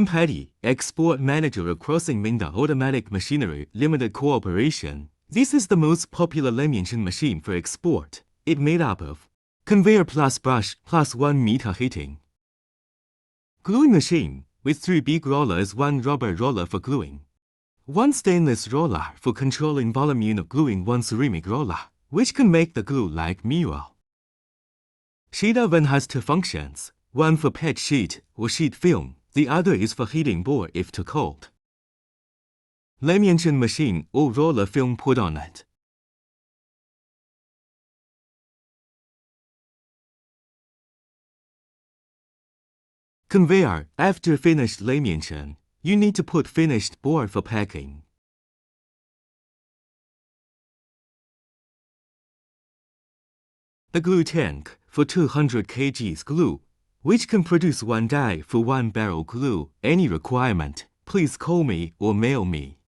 I'm Patty, Export Manager across Minda Automatic Machinery Limited Corporation. This is the most popular lamination machine for export. It made up of conveyor plus brush plus 1 meter heating. Gluing machine with 3 big rollers, 1 rubber roller for gluing, 1 stainless roller for controlling volume of gluing, 1 ceramic roller, which can make the glue like mirror. Sheet oven has 2 functions, one for pet sheet or sheet film, the other is for heating board if too cold. Lamination machine or roller film put on it. Conveyor. After finished lamination, you need to put finished board for packing. The glue tank for 200 kg glue, which can produce 1 die for 1 barrel glue. Any requirement, please call me or mail me.